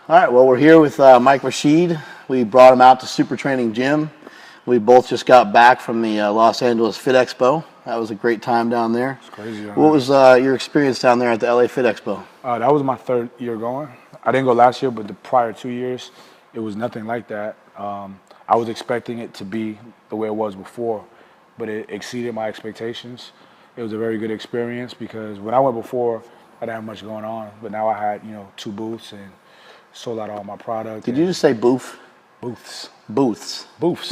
All right, well, we're here with Mike Rashid. We brought him out to Super Training Gym. We both just got back from the Los Angeles Fit Expo. That was a great time down there. It's crazy. What was your experience down there at the LA Fit Expo? That was my third year going. I didn't go last year, but the prior 2 years, it was nothing like that. I was expecting it to be the way it was before, but it exceeded my expectations. It was a very good experience because when I went before, I didn't have much going on, but now I had, 2 booths and sold out all my product. Did you just say booth? Booths. Booths. Booths.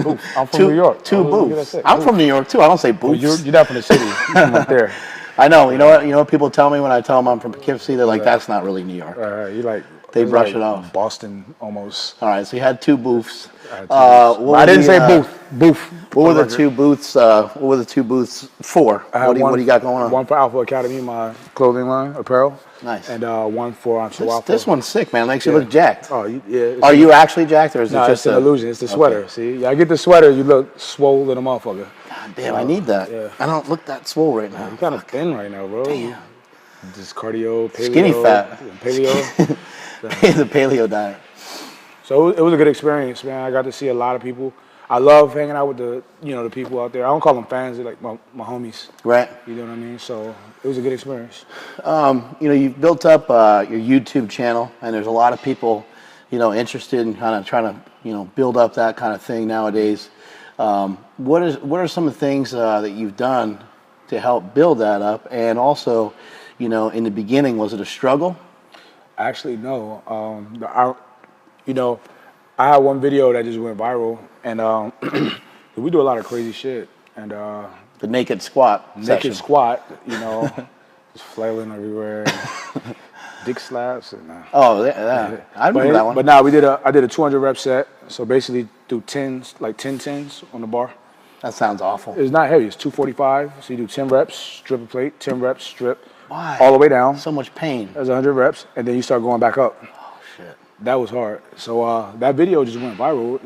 Booth. I'm from New York. Two booths. I'm from New York too. I don't say booths. Well, you're not from the city. You're from up there. I know. You know what? You know what people tell me when I tell them I'm from Poughkeepsie? They're like, "That's not really New York." You like they brush it off. Boston almost. All right. So you had 2 booths. I didn't say booth. Booth. What were the 2 booths? What were the 2 booths for? What do you got going on? One for Alpha Academy, my clothing line, apparel. Nice. And one for Entrepreneurial. This one's sick, man. It makes you look jacked. Oh, yeah. Are you actually jacked, or is it just it's an illusion? It's the sweater. Okay. See, I get the sweater, you look swole little motherfucker. God damn, I need that. Yeah. I don't look that swole right now. You're kind of thin right now, bro. Damn. Just cardio, paleo. Skinny fat. Paleo. The paleo diet. So it was a good experience, man. I got to see a lot of people. I love hanging out with the people out there. I don't call them fans; they're like my homies. Right. You know what I mean? So it was a good experience. You've built up your YouTube channel, and there's a lot of people, interested in kind of trying to, build up that kind of thing nowadays. What are some of the things that you've done to help build that up? And also, in the beginning, was it a struggle? Actually, no. I had one video that just went viral, and we do a lot of crazy shit. And the naked squat. Naked squat, just flailing everywhere, dick slaps, and oh, yeah. I remember that one. But now I did a 200 rep set, so basically do 10s, like 10 tens on the bar. That sounds awful. It's not heavy. It's 245. So you do 10 reps, strip a plate, 10 reps, strip. Why? All the way down. So much pain. That's 100 reps, and then you start going back up. Oh, shit. That was hard. So that video just went viral.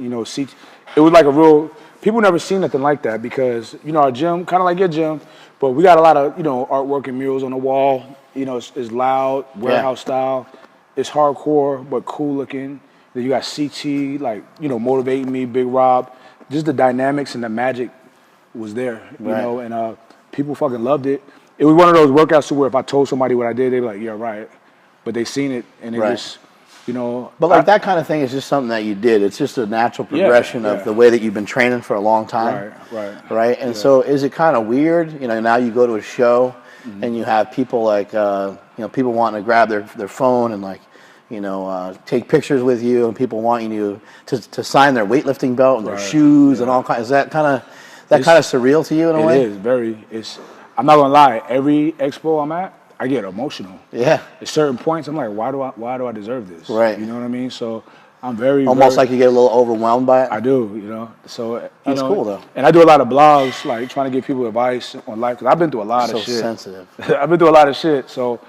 It was like a real, people never seen nothing like that because, our gym, kind of like your gym, but we got a lot of, artwork and murals on the wall. It's loud, warehouse style. It's hardcore, but cool looking. Then you got CT, motivating me, Big Rob. Just the dynamics and the magic was there, and people fucking loved it. It was one of those workouts to where if I told somebody what I did, they'd be like, yeah, right. But they seen it and they just, But that kind of thing is just something that you did. It's just a natural progression of the way that you've been training for a long time. Right. And so is it kind of weird, now you go to a show and you have people like, people wanting to grab their phone and take pictures with you, and people want you to sign their weightlifting belt and their shoes and all kinds. Is that kind of surreal to you in a way? It is. I'm not gonna lie. Every expo I'm at, I get emotional. Yeah. At certain points, I'm like, why do I deserve this? Right. You know what I mean? So I'm very almost like you get a little overwhelmed by it. I do. So that's cool though. And I do a lot of blogs, like trying to give people advice on life because I've been through a lot of shit. So sensitive. I've been through a lot of shit. So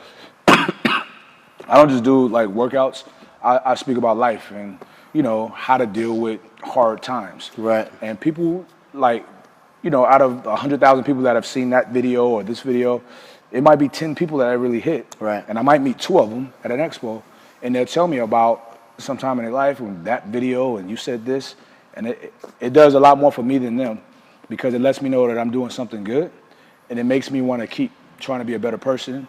I don't just do like workouts. I speak about life and how to deal with hard times. Right. And people out of 100,000 people that have seen that video or this video, it might be 10 people that I really hit. Right. And I might meet 2 of them at an expo, and they'll tell me about some time in their life when that video and you said this, and it does a lot more for me than them because it lets me know that I'm doing something good, and it makes me want to keep trying to be a better person,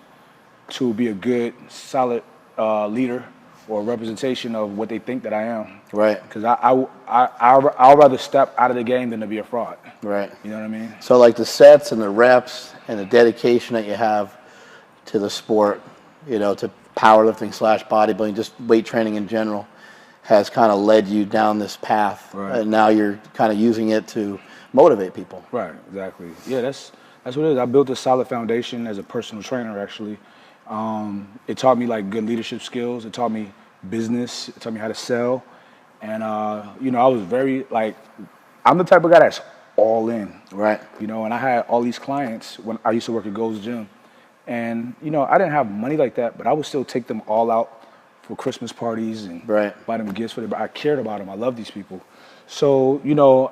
to be a good, solid leader or representation of what they think that I am. Right. Because I'd rather step out of the game than to be a fraud. Right. You know what I mean? So like the sets and the reps and the dedication that you have to the sport, to powerlifting / bodybuilding, just weight training in general, has kind of led you down this path. Right. And now you're kind of using it to motivate people. Right, exactly. Yeah, that's what it is. I built a solid foundation as a personal trainer, actually. It taught me like good leadership skills. It taught me business. It taught me how to sell. And, I was very I'm the type of guy that's all in. Right. And I had all these clients when I used to work at Gold's Gym. And, I didn't have money like that, but I would still take them all out for Christmas parties and buy them gifts for them. I cared about them. I love these people. So,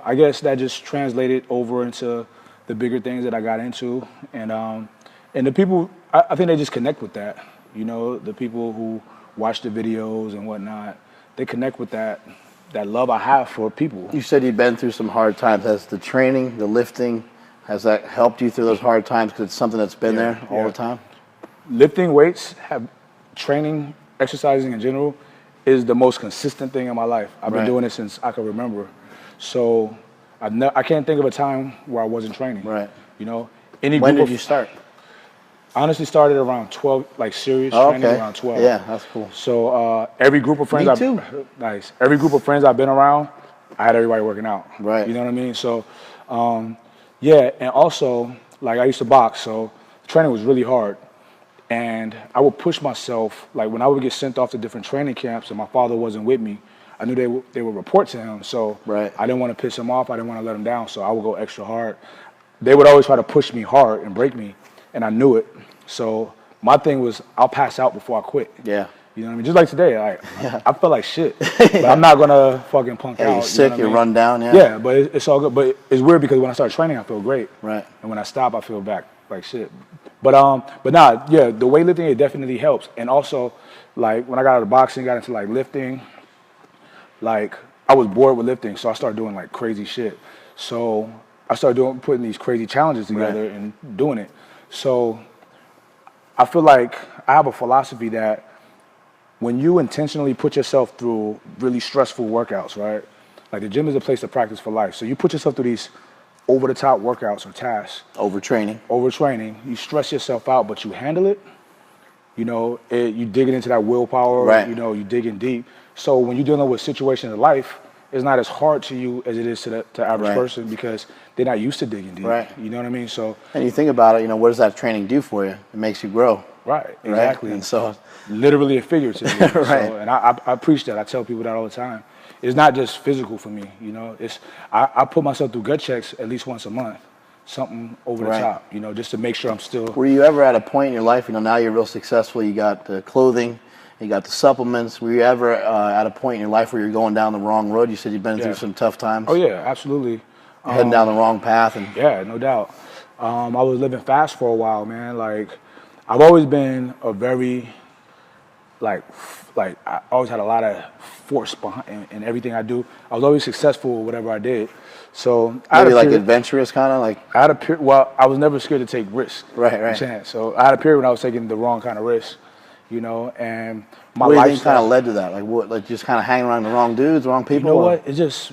I guess that just translated over into the bigger things that I got into. And the people, I think they just connect with that. The people who watch the videos and whatnot, they connect with that love I have for people. You said you've been through some hard times. Has the training, the lifting, has that helped you through those hard times because it's something that's been there all the time? Lifting weights, training, exercising in general is the most consistent thing in my life. I've been doing it since I can remember. So I can't think of a time where I wasn't training. Right. You know, when did you start? I honestly started around 12, like serious training around 12. Yeah, that's cool. So every group of friends, nice. Every group of friends I've been around, I had everybody working out. Right. You know what I mean? So, and also like I used to box, so training was really hard, and I would push myself. Like when I would get sent off to different training camps, and my father wasn't with me, I knew they would report to him. So I didn't want to piss him off. I didn't want to let him down. So I would go extra hard. They would always try to push me hard and break me, and I knew it. So my thing was, I'll pass out before I quit. Yeah. You know what I mean? Just like today, I felt like shit, but I'm not gonna fucking punk out. You're sick, you're run down, Yeah, but it's all good. But it's weird because when I start training, I feel great. Right. And when I stop, I feel back like shit. But nah, yeah, the weightlifting, it definitely helps. And also, like when I got out of boxing, got into like lifting, like I was bored with lifting, so I started doing like crazy shit. So I started putting these crazy challenges together and doing it. So I feel like I have a philosophy that when you intentionally put yourself through really stressful workouts, right? Like the gym is a place to practice for life. So you put yourself through these over-the-top workouts or tasks. Overtraining. You stress yourself out, but you handle it. You know, you digging into that willpower. Right. You know, you digging deep. So when you're dealing with situations in life, it's not as hard to you as it is to the average person because they're not used to digging deep. Right. You know what I mean? So. And you think about it, you know, what does that training do for you? It makes you grow. Right. Exactly. Right? And so. Literally and figuratively. Right. So, and I preach that. I tell people that all the time. It's not just physical for me, you know. I put myself through gut checks at least once a month, something over the top, you know, just to make sure I'm still. Were you ever at a point in your life, you know, now you're real successful, you got the clothing, you got the supplements. Were you ever at a point in your life where you're going down the wrong road? You said you've been through some tough times. Oh yeah, absolutely. Heading down the wrong path. And yeah, no doubt. I was living fast for a while, man. Like I've always been a very like I always had a lot of force behind in everything I do. I was always successful with whatever I did. So maybe like adventurous kind of like. I had a period. Well, I was never scared to take risks. Right. So I had a period when I was taking the wrong kind of risks, you know, and my life. What do you lifestyle think kind of led to that? Like what? Like just kind of hanging around the wrong dudes, wrong people. You know what? It's just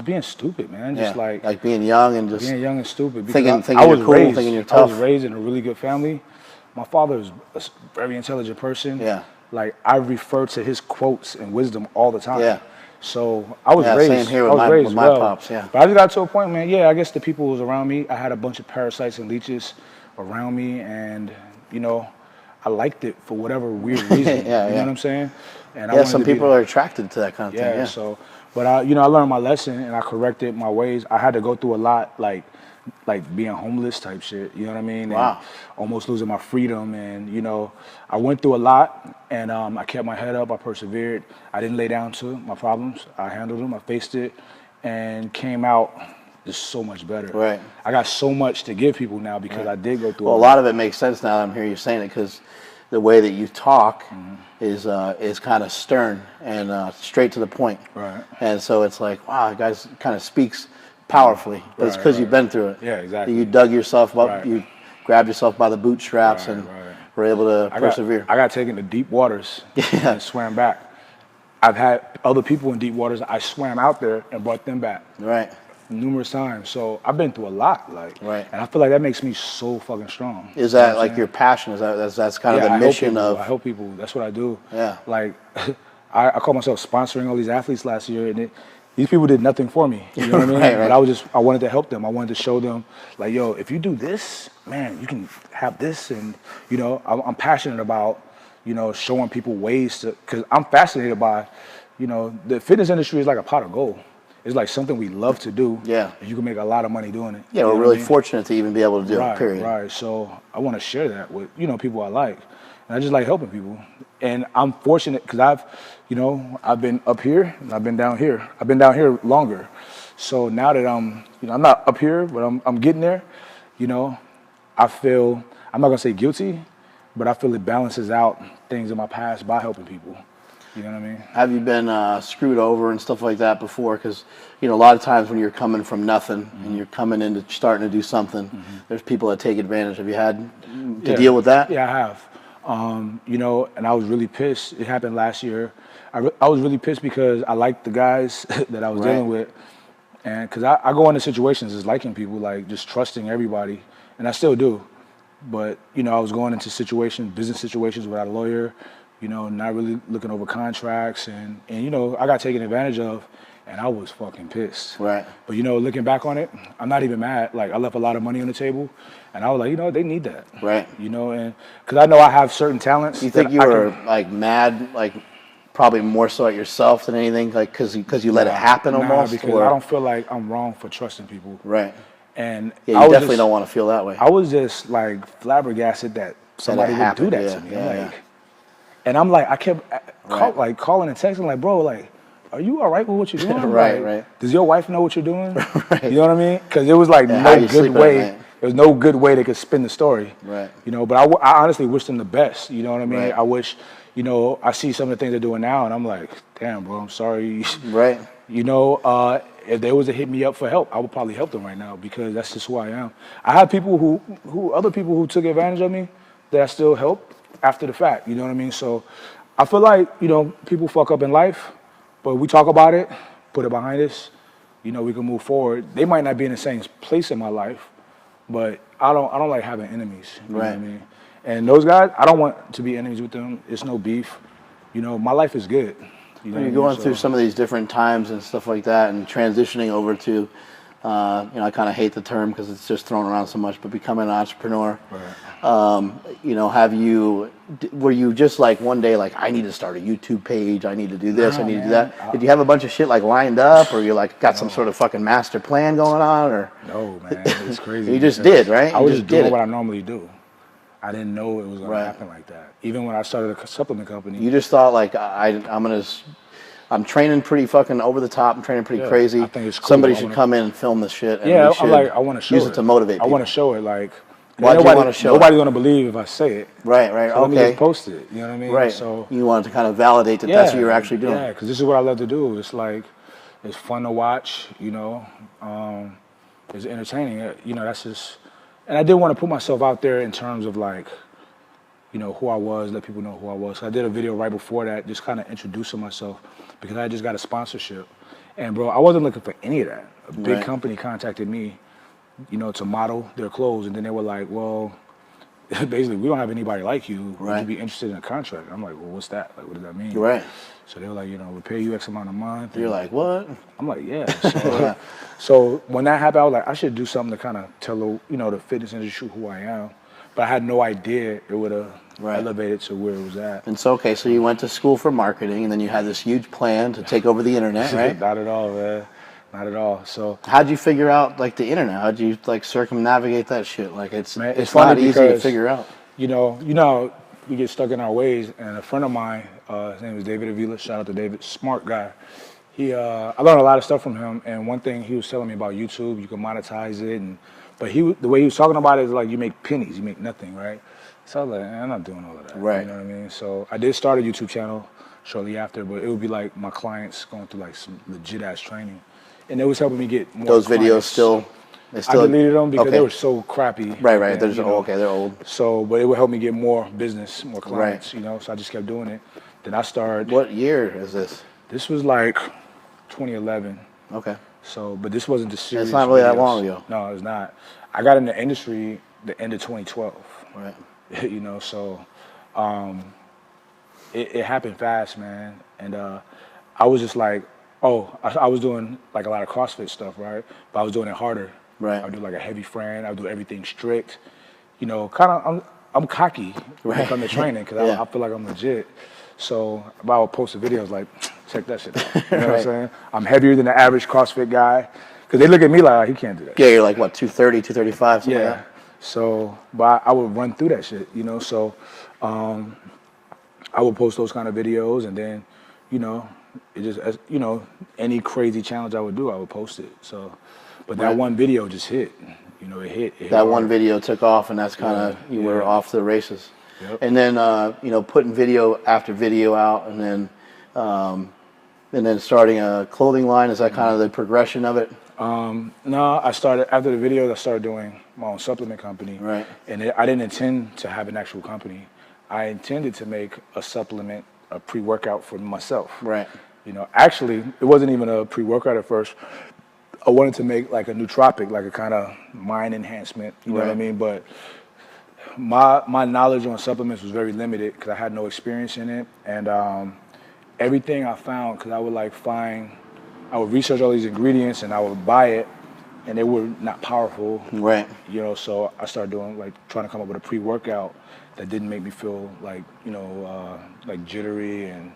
being stupid, man. Just like being young and just being young and stupid. Thinking you're cool, thinking you're tough. I was raised in a really good family. My father is a very intelligent person. Yeah. Like I refer to his quotes and wisdom all the time. Yeah. So I was raised. Same here with my pops. Yeah. But I just got to a point, man. Yeah, I guess the people who was around me, I had a bunch of parasites and leeches around me, and you know, I liked it for whatever weird reason. You know what I'm saying? And some people are attracted to that kind of thing. Yeah. So, but I learned my lesson and I corrected my ways. I had to go through a lot, like being homeless type shit, you know what I mean? Wow. And almost losing my freedom. And, you know, I went through a lot and I kept my head up. I persevered. I didn't lay down to my problems. I handled them. I faced it and came out just so much better. Right. I got so much to give people now because I did go through a lot of it makes sense now that I'm hearing you saying it because the way that you talk is kind of stern and straight to the point. Right. And so it's like, wow, the guy kind of speaks powerfully, but it's because you've been through it. Yeah, exactly. You dug yourself up, you grabbed yourself by the bootstraps and were able to persevere. I got taken to deep waters and swam back. I've had other people in deep waters, I swam out there and brought them back. Right. Numerous times. So I've been through a lot, and I feel like that makes me so fucking strong. Is that like your passion? Is that's kind of the mission of? I help people. That's what I do. Yeah. Like, I call myself sponsoring all these athletes last year, and these people did nothing for me. You know what I mean? Right. But I wanted to help them. I wanted to show them, like, yo, if you do this, man, you can have this, and you know, I'm passionate about, you know, showing people ways to, because I'm fascinated by, you know, the fitness industry is like a pot of gold. It's like something we love to do. Yeah. And you can make a lot of money doing it. Yeah, we're really fortunate to even be able to do it, period. Right. So I want to share that with, you know, people I like. And I just like helping people. And I'm fortunate because I've been up here and I've been down here. I've been down here longer. So now that I'm not up here, but I'm getting there, you know, I feel, I'm not going to say guilty, but I feel it balances out things in my past by helping people. You know what I mean? Have you been screwed over and stuff like that before? Because, you know, a lot of times when you're coming from nothing and you're coming into starting to do something, there's people that take advantage. Have you had to deal with that? Yeah, I have. You know, and I was really pissed. It happened last year. I was really pissed because I liked the guys that I was dealing with. And because I go into situations as liking people, like just trusting everybody. And I still do. But, you know, I was going into situations, business situations without a lawyer, you know, not really looking over contracts. And you know, I got taken advantage of, and I was fucking pissed. Right. But, you know, looking back on it, I'm not even mad. Like, I left a lot of money on the table, and I was like, you know, they need that. Right. You know, and because I know I have certain talents. You think you were, like, mad, like, probably more so at yourself than anything, like, because you let it happen almost? Because I don't feel like I'm wrong for trusting people. Right. And yeah, you definitely don't want to feel that way. I was just, like, flabbergasted that somebody would do that to me. Yeah. And I'm like, I kept calling and texting, like, bro, like, are you all right with what you're doing? Right. Does your wife know what you're doing? Right. You know what I mean? Because it was like no good way. There was no good way they could spin the story. Right. You know, but I honestly wish them the best. You know what I mean? Right. I wish, you know, I see some of the things they're doing now, and I'm like, damn, bro, I'm sorry. Right. You know, if they was to hit me up for help, I would probably help them right now because that's just who I am. I have people other people who took advantage of me that I still help after the fact. You know what I mean? So I feel like, you know, people fuck up in life, but we talk about it, put it behind us, you know, we can move forward. They might not be in the same place in my life, but I don't like having enemies. You know what I mean? And those guys, I don't want to be enemies with them. It's no beef. You know, my life is good. You know, when you're going through some of these different times and stuff like that and transitioning over to, you know, I kind of hate the term because it's just thrown around so much, but becoming an entrepreneur, you know, were you just like one day like, I need to start a YouTube page, I need to do this, I need to do that? Did you have a bunch of shit like lined up, or you like got some sort of fucking master plan going on, or? No, man, it's crazy. You just did, right? I was just doing what I normally do. I didn't know it was going to happen like that. Even when I started a supplement company. You just thought like, I'm training pretty fucking over the top. I'm training pretty crazy. I think it's cool. Somebody should come in and film this shit. And I'm like, I want to show it. Use it to motivate people. I want to show it. Like, why do you want to show it? Nobody's going to believe if I say it. Right. So let me just post it. You know what I mean? Right. So you wanted to kind of validate that that's what you're actually doing. Yeah, because this is what I love to do. It's like, it's fun to watch. You know, it's entertaining. You know, that's just. And I didn't want to put myself out there in terms of like, you know, who I was, let people know who I was. So I did a video right before that, just kind of introducing myself because I just got a sponsorship. And bro, I wasn't looking for any of that. A big company contacted me, you know, to model their clothes. And then they were like, well, basically, we don't have anybody like you. Would you be interested in a contract? I'm like, well, what's that? Like, what does that mean? Right. So they were like, you know, we'll pay you X amount a month. You're like, what? I'm like, yeah. So, so when that happened, I was like, I should do something to kind of tell, you know, the fitness industry who I am. But I had no idea it would have elevated to where it was at. And so, okay, so you went to school for marketing, and then you had this huge plan to take over the internet, right? Not at all, man. Not at all. So how'd you figure out like the internet? How'd you like circumnavigate that shit? Like it's not easy to figure out. You know, we get stuck in our ways. And a friend of mine, his name is David Avila. Shout out to David, smart guy. I learned a lot of stuff from him. And one thing he was telling me about YouTube, you can monetize it, but the way he was talking about it is like you make pennies, you make nothing, right? So I was like, I'm not doing all of that. Right. You know what I mean? So I did start a YouTube channel shortly after, but it would be like my clients going through like some legit ass training. And it was helping me get more Those clients. videos still I deleted them because they were so crappy. Right. And, They're they're old. So, but it would help me get more business, more clients, you know? So I just kept doing it. Then I started. What year is this? This was like 2011. Okay. So, but this wasn't the serious. It's not really videos. that long ago. No, it's not. I got in the industry the end of 2012. Right. You know, so it happened fast, man. And I was just like, I was doing like a lot of CrossFit stuff, right? But I was doing it harder. Right. I would do like a heavy friend. I would do everything strict. You know, kind of, I'm cocky when it comes to training because I feel like I'm legit. So if I would post a video, I was like, check that shit out. You know what I'm saying? I'm heavier than the average CrossFit guy. Because they look at me like, he can't do that. Yeah, you're like, what, 230, 235, something like that? So, but I would run through that shit, you know? So I would post those kind of videos and then, you know, it just, you know, any crazy challenge I would do, I would post it. So, but that one video just hit. You know, it hit that hard. One video took off and that's kind of, you were off the races. And then putting video after video out, and then starting a clothing line. Is that kind of the progression of it? No, I started after the videos. I started doing my own supplement company. Right. And I didn't intend to have an actual company. I intended to make a supplement, a pre-workout for myself. Right. Actually, it wasn't even a pre-workout at first. I wanted to make like a nootropic, like a kind of mind enhancement. You know what I mean? But my knowledge on supplements was very limited because I had no experience in it, and everything I found, because I would research all these ingredients and I would buy it, and they were not powerful. Right. So I started doing trying to come up with a pre-workout that didn't make me feel like jittery and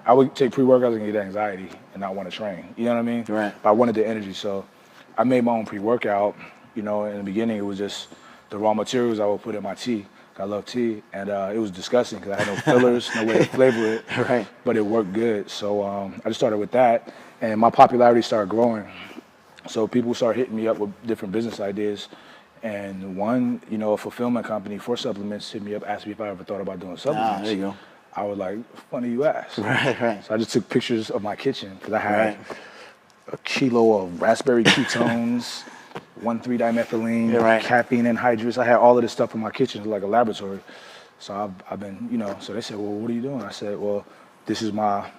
I would take pre-workouts and get anxiety and not want to train. You know what I mean? Right. But I wanted the energy, so I made my own pre-workout. In the beginning, it was just the raw materials I would put in my tea. I love tea, and it was disgusting because I had no fillers, no way to flavor it. Right. But it worked good, so I just started with that, and my popularity started growing. So people started hitting me up with different business ideas, and one, a fulfillment company for supplements hit me up, asked me if I ever thought about doing supplements. There you go. I was like, funny you asked. Right. So I just took pictures of my kitchen because I had a kilo of raspberry ketones, 1,3-dimethylene, caffeine anhydrous. I had all of this stuff in my kitchen, like a laboratory. So I've been, so they said, well, what are you doing? I said, well, this is my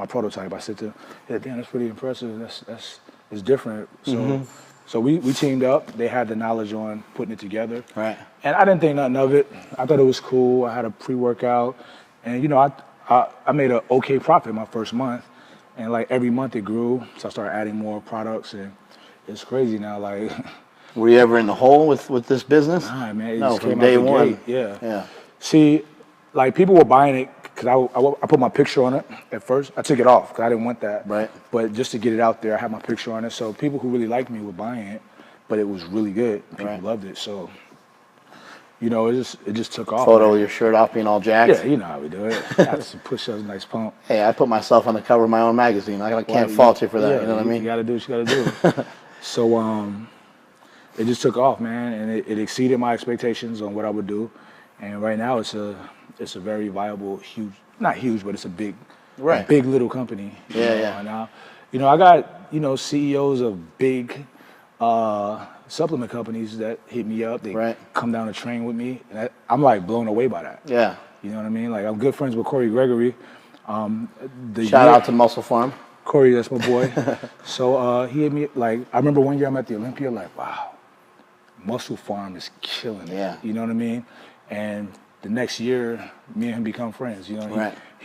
prototype. I said to them, yeah, damn, that's pretty impressive. It's different. So so we teamed up. They had the knowledge on putting it together. Right. And I didn't think nothing of it. I thought it was cool. I had a pre-workout. And, I made an okay profit my first month. And, every month it grew. So I started adding more products. And it's crazy now. Were you ever in the hole with this business? Nah, man. No, from day one. Yeah. See, people were buying it because I put my picture on it at first. I took it off because I didn't want that. Right. But just to get it out there, I had my picture on it. So people who really liked me were buying it. But it was really good. People loved it. So, it just took off. Photo of your shirt off being all jacked. Yeah, you know how we do it. Got some push-ups, nice pump. Hey, I put myself on the cover of my own magazine. I can't fault you for that. Yeah, you know what I mean? You got to do what you got to do. So it just took off, man, and it exceeded my expectations on what I would do. And right now, it's a very viable, huge, not huge, but it's a big little company. Yeah. And I got CEOs of big supplement companies that hit me up. They come down to train with me, and I'm blown away by that. Yeah. You know what I mean? I'm good friends with Corey Gregory. Shout out to Muscle Farm. Corey, that's my boy. So he hit me, I remember one year I'm at the Olympia, wow, Muscle Farm is killing it. Yeah. You know what I mean? And the next year, me and him become friends. He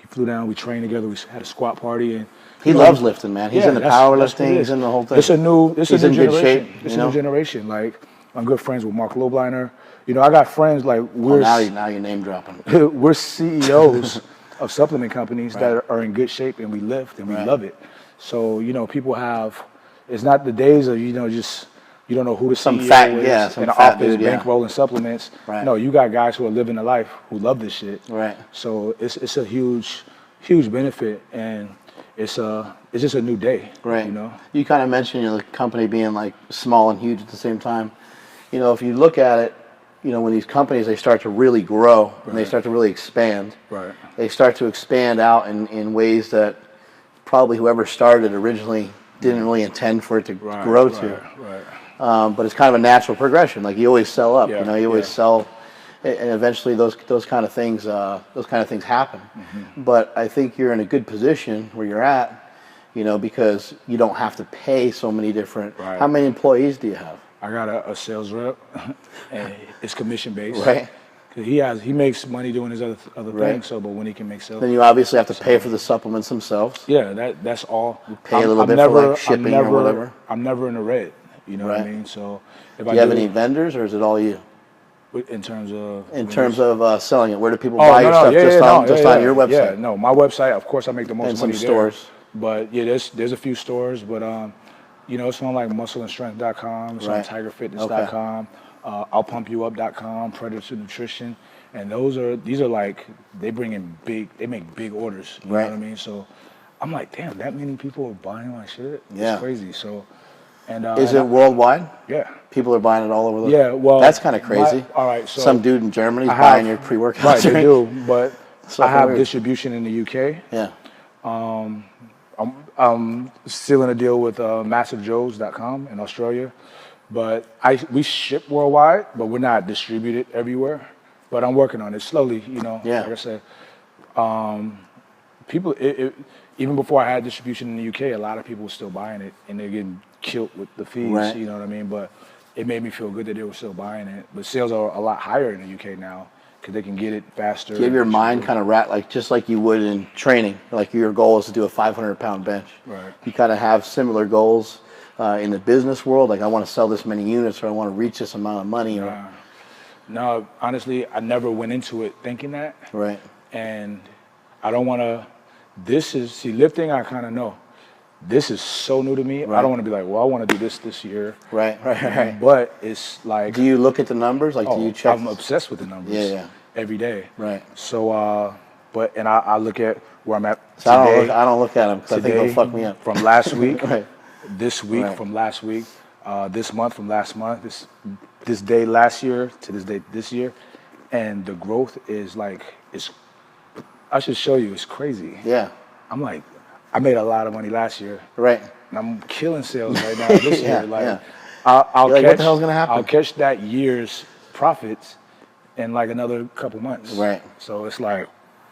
flew down, we trained together, we had a squat party, and he loves lifting, man. He's into powerlifting, he's in the whole thing. It's a new generation. Good shape, it's a new generation. I'm good friends with Mark Lobliner. I got friends we're now you're name dropping. We're CEOs of supplement companies that are in good shape, and we lift and we love it. So people have. It's not the days of just. You don't know who the CEO is in the office bankrolling supplements. Right. No, you got guys who are living a life who love this shit. Right. So it's a huge benefit, and it's just a new day. Right. You kind of mentioned the company being small and huge at the same time. If you look at it, when these companies they start to really grow and they start to really expand. Right. They start to expand out in ways that probably whoever started originally didn't really intend for it to grow to. Right. But it's kind of a natural progression. You always sell up. Yeah, you always sell, and eventually those kind of things happen. Mm-hmm. But I think you're in a good position where you're at, because you don't have to pay so many different. Right. How many employees do you have? I got a sales rep, and it's commission based. Right. He makes money doing his other things. So, but when he can make sales, then you obviously have to pay for the supplements themselves. Yeah, that's all. You pay a little bit for shipping or whatever. I'm never in the red. You know what I mean? So, do you have any vendors, or is it all you? In terms of selling it, where do people buy your stuff? Just on your website? Yeah, no, my website. Of course, I make the most and money some stores. There. But there's a few stores, but it's on muscleandstrength.com, it's on tigerfitness.com, I'llpumpyouup.com, Predator Nutrition, and these are they make big orders. You know what I mean? So I'm damn, that many people are buying my shit. It's crazy. So And is it worldwide? Yeah. People are buying it all over the. Yeah, well, that's kind of crazy. all right, so some dude in Germany's buying your pre-workout. Right, they do, but I have weird. distribution in the UK. Yeah. I'm still in a deal with MassiveJoes.com in Australia, but we ship worldwide, but we're not distributed everywhere. But I'm working on it slowly, you know. Yeah. Like I said, people, even before I had distribution in the UK, a lot of people were still buying it, and they're getting killed with the fees. Right. You know what I mean? But it made me feel good that they were still buying it. But sales are a lot higher in the UK now because they can get it faster. Do you have your mind kind of like just like you would in training? Like your goal is to do a 500-pound bench. Right. You kind of have similar goals in the business world. Like I want to sell this many units, or I want to reach this amount of money. Or no, honestly, I never went into it thinking that. Right. And I don't want to. Lifting, I kind of know. This is so new to me. Right. I don't want to be like, well, I want to do this year. Right. But it's like. Do you look at the numbers? Like, do you check? I'm obsessed with the numbers. Yeah. Every day. Right. So, and I look at where I'm at so today. I don't look at them because I think they'll fuck me up. From last week. Right. This week Right. from last week. This month from last month. This day last year to this day this year, and the growth is like I should show you. It's crazy. Yeah. I'm like, I made a lot of money last year. Right. And I'm killing sales right now this year. Like, yeah. I'll catch, what the hell's gonna happen? I'll catch that year's profits in like another couple months. Right. So it's like,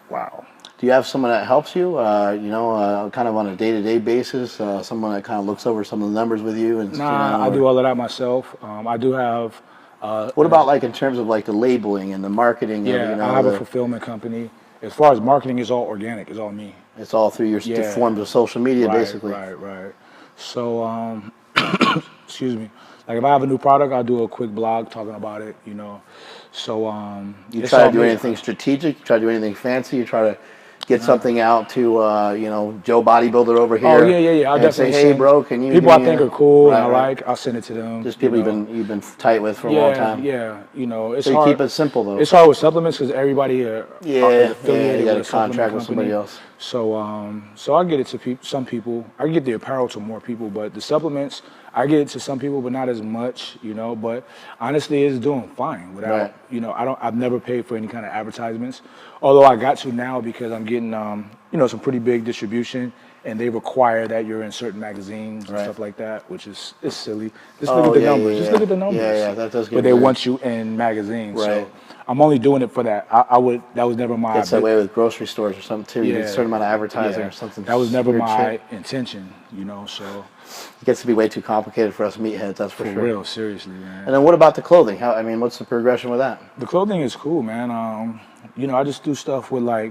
wow. Do you have someone that helps you, kind of on a day-to-day basis? Someone that kind of looks over some of the numbers with you? And, I do all of that myself. I do have. What about like in terms of like the labeling and the marketing? Yeah, I have a fulfillment company. As far as marketing, it's all organic. It's all me. It's all through your forms of social media, basically. Right. So, excuse me. Like if I have a new product, I'll do a quick blog talking about it. You know. So you try to do anything strategic? You try to do anything fancy? You try to get something out to Joe Bodybuilder over here? Oh yeah. I'll definitely say, hey, bro, can you? People I think are cool and I like. I'll send it to them. Just people you've been tight with for a long time. Yeah. You know, it's so hard. You keep it simple though. It's hard with supplements because everybody are affiliated you got with a contract with with somebody else. So so I get it to some people. I get the apparel to more people, but the supplements I get it to some people, but not as much. You know, but honestly, it's doing fine without. Right. I've never paid for any kind of advertisements, although I got to now because I'm getting some pretty big distribution, and they require that you're in certain magazines and stuff like that, which is silly. Just look at the numbers. Just look at the numbers. Yeah, that does get. But they want you in magazines, right? So I'm only doing it for that. That was never my. It's that way with grocery stores or something too. Yeah, You get a certain amount of advertising or something. That was never my intention, So it gets to be way too complicated for us meatheads. That's for sure. For real, seriously, man. And then what about the clothing? What's the progression with that? The clothing is cool, man. I just do stuff with I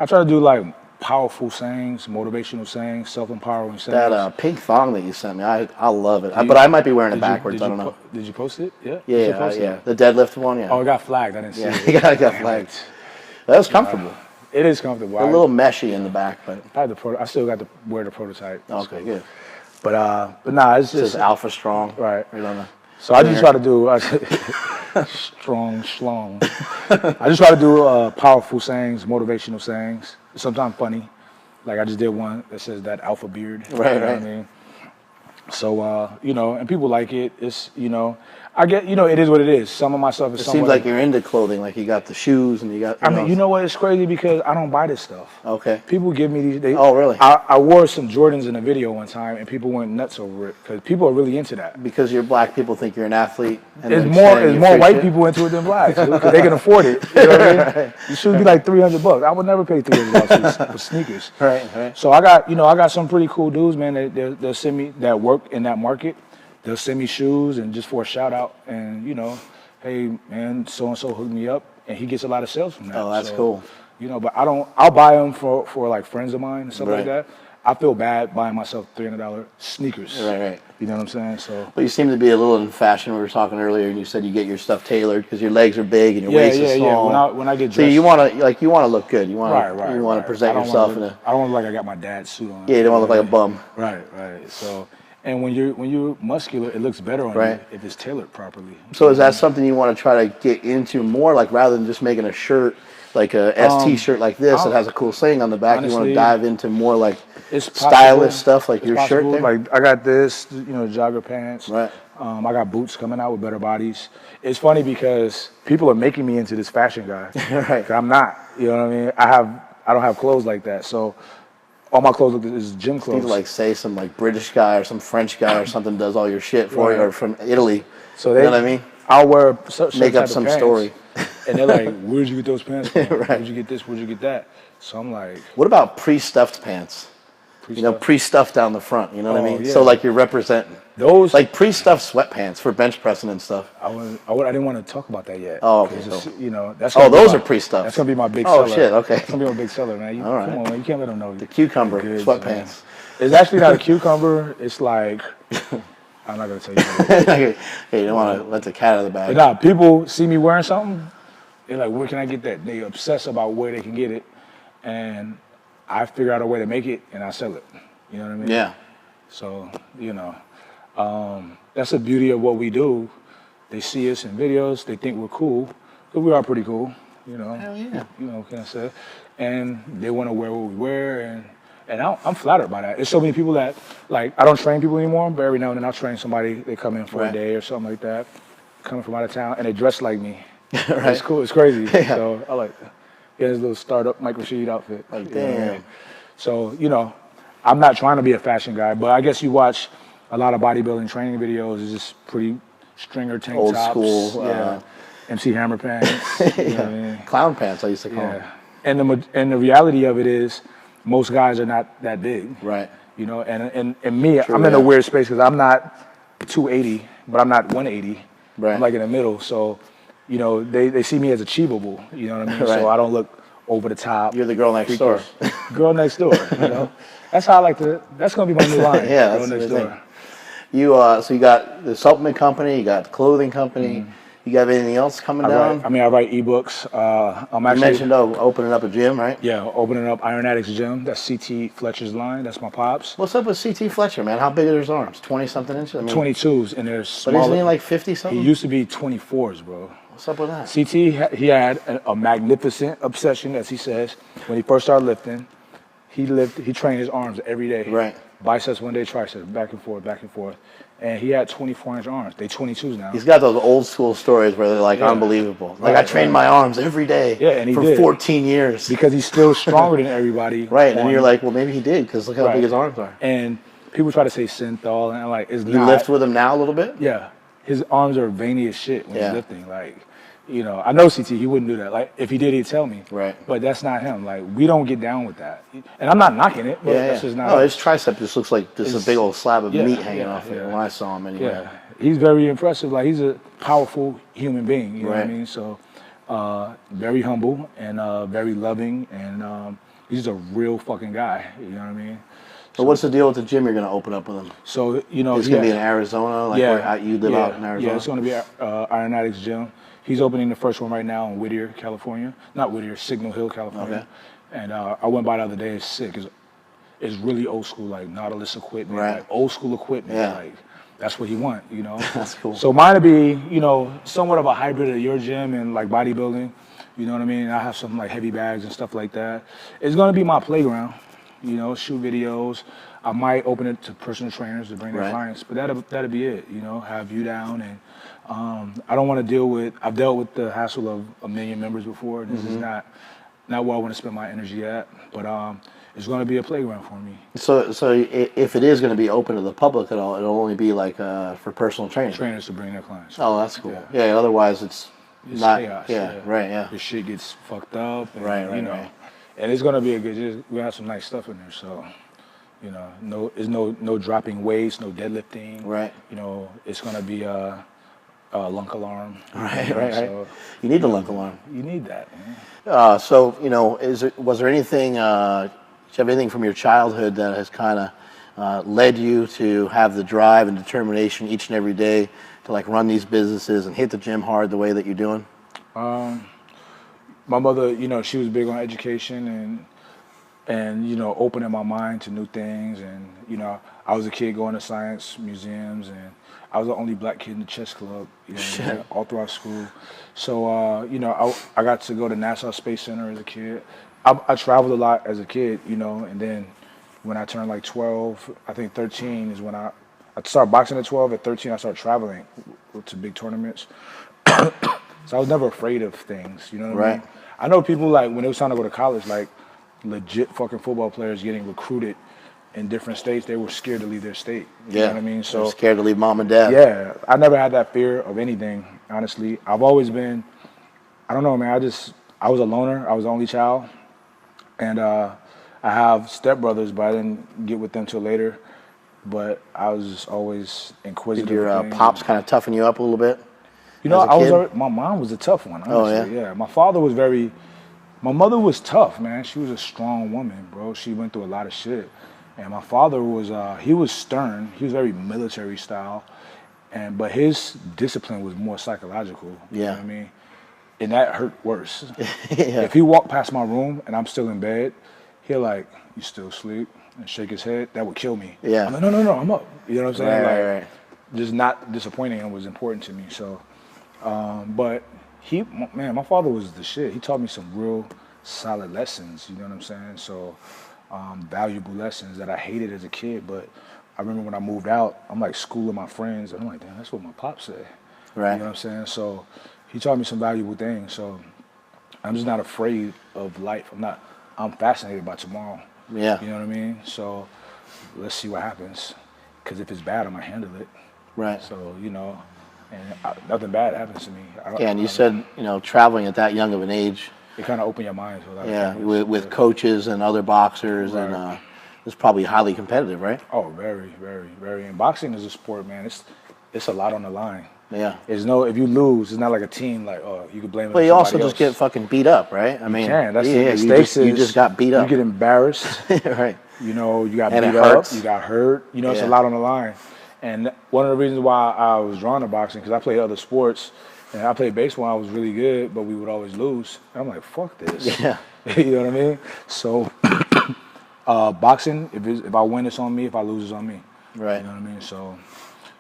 try to do powerful sayings, motivational sayings, self-empowering sayings. That pink thong that you sent me, I love it. But I might be wearing it backwards. I don't know. Did you post it? Yeah. Yeah. The deadlift one. Yeah. Oh, it got flagged. I didn't see it. Yeah, it got flagged. That was comfortable. It is comfortable. A little meshy in the back, but I still got to wear the prototype. Okay, good. But nah, it's just Alpha Strong. Right. So I just try to do strong schlong. I just try to do powerful sayings, motivational sayings. Sometimes funny. Like I just did one that says that alpha beard. Right. You know what I mean? So and people like it. It's I get it is what it is. Some of my stuff is. It seems like you're into clothing. Like you got the shoes and you got. You know what? It's crazy because I don't buy this stuff. Okay. People give me these. Oh, really? I wore some Jordans in a video one time, and people went nuts over it because people are really into that. Because you're black, people think you're an athlete. And it's more white people into it than blacks because they can afford it. You know what I mean? Right. It should be like $300. I would never pay $300 for sneakers. Right. So I got some pretty cool dudes, man. They'll send me that work in that market. They'll send me shoes and just for a shout out and hey man, so and so hooked me up and he gets a lot of sales from that. Oh, that's cool. But I'll buy them for like friends of mine and stuff like that. I feel bad buying myself $300 sneakers. Right. You know what I'm saying? So. But you seem to be a little in fashion. We were talking earlier, and you said you get your stuff tailored because your legs are big and your waist is small. Yeah. When I get dressed. So you want to look good. You want to present yourself in a. I don't want to look like I got my dad's suit on. Yeah, you don't want to look like a bum. Right. So. And when you're muscular, it looks better on you if it's tailored properly. So is that something you want to try to get into more, like rather than just making a shirt, like a ST shirt like this that has a cool saying on the back? Honestly, you want to dive into more like It's stylish stuff like your shirt there? Like I got this, jogger pants. Right. I got boots coming out with better bodies. It's funny because people are making me into this fashion guy. Right. 'Cause I'm not. You know what I mean? I don't have clothes like that. So all my clothes is gym clothes. People like say some like British guy or some French guy or something does all your shit for you, or from Italy. So you know what I mean? I'll wear make up some story. And they're like, "Where'd you get those pants from? Right. Where'd you get this? Where'd you get that?" So I'm like, what about pre-stuffed pants? Pre-stuffed down the front. You know what I mean? Yeah. So like you're representing those, like pre-stuffed sweatpants for bench pressing and stuff. I didn't want to talk about that yet. Oh, okay. That's those are pre-stuffed. That's gonna be my big seller. Oh shit, okay. That's gonna be my big seller, man. All right. Come on, man. You can't let them know. The cucumber sweatpants. Man. It's actually not a cucumber. It's like, I'm not gonna tell you. Hey, you don't want to let the cat out of the bag. But nah, people see me wearing something, they're like, where can I get that? They obsess about where they can get it, and I figure out a way to make it, and I sell it. You know what I mean? Yeah. So, that's the beauty of what we do. They see us in videos, they think we're cool, but we are pretty cool, Hell yeah. Can I say? And they want to wear what we wear, and I'm flattered by that. There's so many people that, like, I don't train people anymore, but every now and then I'll train somebody. They come in for a day or something like that, coming from out of town, and they dress like me. Right. It's cool. It's crazy. Yeah. So I like his little startup Mike Rashid outfit. Like, damn. So, I'm not trying to be a fashion guy, but I guess you watch a lot of bodybuilding training videos. It's just pretty stringer tank old tops. Old school. MC Hammer pants. You know what I mean? Clown pants, I used to call them. And the reality of it is most guys are not that big. Right. And me, True, I'm in a weird space because I'm not 280, but I'm not 180. Right. I'm like in the middle. So, they see me as achievable. You know what I mean? Right. So I don't look over the top. You're the girl next door. Girl next door, That's how I like to. That's gonna be my new line. Yeah, that's the thing. So you got the supplement company, you got the clothing company. Mm-hmm. You got anything else coming down? I write ebooks. I'm actually. You mentioned opening up a gym, right? Yeah, opening up Iron Addict's gym. That's CT Fletcher's line. That's my pops. What's up with CT Fletcher, man? How big are his arms? 20-something inches? I mean, 22s, and there's smaller. But isn't he like 50-something? He used to be 24s, bro. What's up with that? CT, he had a magnificent obsession, as he says, when he first started lifting. He trained his arms every day. Right. Biceps one day, triceps, back and forth. And he had 24-inch arms. They 22s now. He's got those old school stories where they're like unbelievable. Like I trained my arms every day for 14 years. Because he's still stronger than everybody. Right, and you're like, well, maybe he did because look how big his arms are. And people try to say synthol, and I'm like, it's not. You lift with him now a little bit? Yeah. His arms are veiny as shit when he's lifting. Like, I know CT, he wouldn't do that. Like, if he did, he'd tell me. Right. But that's not him. Like, we don't get down with that. And I'm not knocking it, but that's just not. No, his tricep just looks like just a big old slab of meat hanging off it when I saw him anyway. Yeah. He's very impressive. Like, he's a powerful human being. You know what I mean? So, very humble and very loving, and he's a real fucking guy. You know what I mean? So what's the deal with the gym you're going to open up with him? So, it's going to be in Arizona, like where you live out in Arizona? Yeah, it's going to be Iron Addict's gym. He's opening the first one right now in Whittier, California. Not Whittier, Signal Hill, California. Okay. And I went by the other day. It's sick. It's really old school, like Nautilus equipment, like old school equipment. Yeah. Like, that's what he want, That's cool. So mine would be, somewhat of a hybrid of your gym and like bodybuilding. You know what I mean? I have some like heavy bags and stuff like that. It's going to be my playground. Shoot videos. I might open it to personal trainers to bring their clients, but that'll be it. Have you down, and I don't want to deal with. I've dealt with the hassle of 1 million members before. This is not where I want to spend my energy at. But it's going to be a playground for me. So if it is going to be open to the public at all, it'll only be like for personal trainers. Trainers to bring their clients. Oh, that's cool. Yeah. Otherwise, it's not chaos. Yeah. Right. Yeah. The shit gets fucked up. And, Right. And it's going to be a good. We have some nice stuff in there. So. No dropping weights, no deadlifting. Right. It's gonna be a lunk alarm. Right. So, you need the lunk alarm. You need that, man. Was there anything? Do you have anything from your childhood that has kind of led you to have the drive and determination each and every day to like run these businesses and hit the gym hard the way that you're doing? My mother, she was big on education and opening my mind to new things. And, I was a kid going to science museums, and I was the only black kid in the chess club, all throughout school. So, I got to go to NASA Space Center as a kid. I traveled a lot as a kid, and then when I turned like 12, I think 13 is when I started boxing at 12. At 13, I started traveling to big tournaments. So I was never afraid of things, you know what I mean? I know people like when it was time to go to college, like legit fucking football players getting recruited in different states, they were scared to leave their state. You know what I mean? So they're scared to leave mom and dad. Yeah, I never had that fear of anything, honestly. I've always been, I don't know, man, I was a loner. I was the only child. And I have stepbrothers, but I didn't get with them till later. But I was just always inquisitive. Did your pops kind of toughen you up a little bit? You know, my mom was a tough one, honestly. Yeah. My father was my mother was tough, man. She was a strong woman, bro. She went through a lot of shit. And my father was, he was stern. He was very military style. But his discipline was more psychological. You know what I mean? And that hurt worse. If he walked past my room and I'm still in bed, he'll like, you still asleep? And shake his head. That would kill me. I'm like, no, I'm up. You know what I'm saying? Just not disappointing him was important to me. So, but my father was the shit. He taught me some real solid lessons. You know what I'm saying? So, valuable lessons that I hated as a kid. But I remember when I moved out, I'm like schooling my friends. And I'm like, damn, that's what my pop said. You know what I'm saying? So he taught me some valuable things. So I'm just not afraid of life. I'm fascinated by tomorrow. You know what I mean? So let's see what happens. Because if it's bad, I'm going to handle it. So, you know, and nothing bad happens to me. And you said, you know, traveling at that young of an age. It kind of opened your mind to a lot of things. With coaches and other boxers. And it's probably highly competitive, right? Oh, very, very, very. And boxing is a sport, man. It's a lot on the line. If you lose, it's not like a team like, oh, you could blame it on somebody else. Well, you also just get fucking beat up, right? I mean, that's the stakes. You just got beat up. You get embarrassed. You know, you got beat up. You got hurt. You know, it's a lot on the line. And one of the reasons why I was drawn to boxing, because I played other sports, and I played baseball, I was really good, but we would always lose. And I'm like, fuck this. You know what I mean? So, boxing, if I win, it's on me. If I lose, it's on me. You know what I mean? So,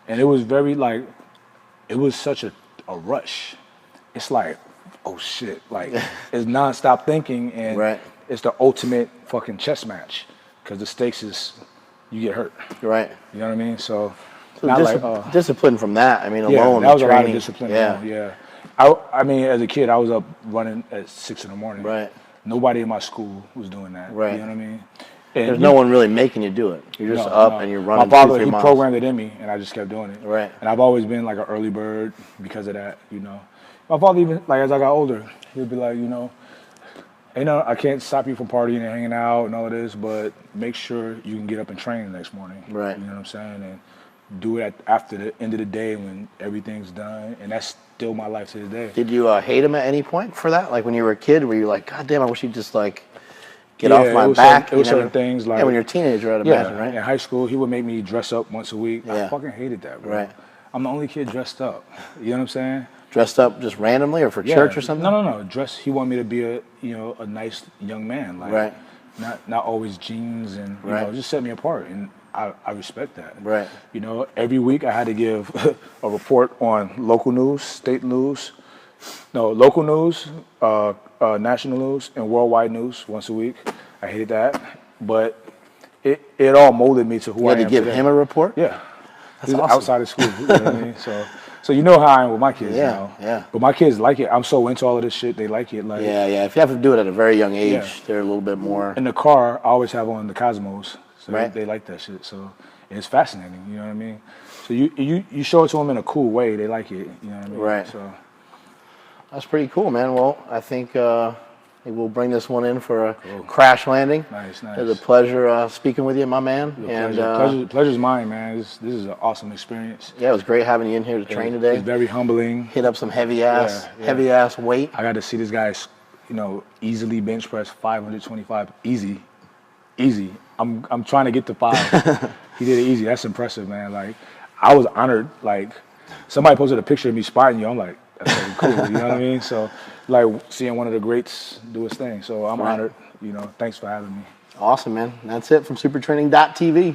and it was very like, it was such a rush. It's like, oh shit, like it's nonstop thinking, and it's the ultimate fucking chess match because the stakes is you get hurt. You know what I mean? So not discipline from that. I mean, alone. That was a lot of discipline. I mean, as a kid, I was up running at 6 a.m. Nobody in my school was doing that. You know what I mean? And there's no one really making you do it. You're just up and you're running. My father, he programmed it in me, and I just kept doing it. And I've always been like an early bird because of that. You know, my father even like as I got older, he'd be like, you know, I can't stop you from partying and hanging out and all of this, but make sure you can get up and train the next morning. You know what I'm saying? And do it after the end of the day when everything's done, and that's still my life to this day. Did you hate him at any point for that? Like when you were a kid, were you like, God damn, I wish he'd just like get off my back? It was certain things like when you're a teenager, I'd imagine, right? In high school, he would make me dress up once a week. I fucking hated that, bro. I'm the only kid dressed up. You know what I'm saying? Dressed up just randomly or for church or something? No. He wanted me to be a nice young man, like not always jeans and you know, just set me apart, and I respect that. You know, every week I had to give a report on local news, state news, local news, national news, and worldwide news once a week. I hated that, but it all molded me to who I am. You had to give him a report? Yeah. That's awesome. Outside of school, you know what I mean? So you know how I am with my kids now. But my kids like it. I'm so into all of this shit. They like it. Like If you have to do it at a very young age, they're a little bit more. In the car, I always have on the Cosmos. So they like that shit. So it's fascinating. You know what I mean? So you show it to them in a cool way. They like it. You know what I mean? So that's pretty cool, man. Well, I think we'll bring this one in for a crash landing. Nice. It was a pleasure speaking with you, my man. Pleasure's mine, man. This is an awesome experience. Yeah, it was great having you in here to train today. It's very humbling. Hit up some heavy ass weight. I got to see this guy, easily bench press 525 easy. I'm trying to get to 5. He did it easy. That's impressive, man. Like I was honored. Like somebody posted a picture of me spotting you. I'm like, that's really cool. You know what I mean? So like seeing one of the greats do his thing. So I'm honored. Thanks for having me. Awesome, man. That's it from supertraining.tv.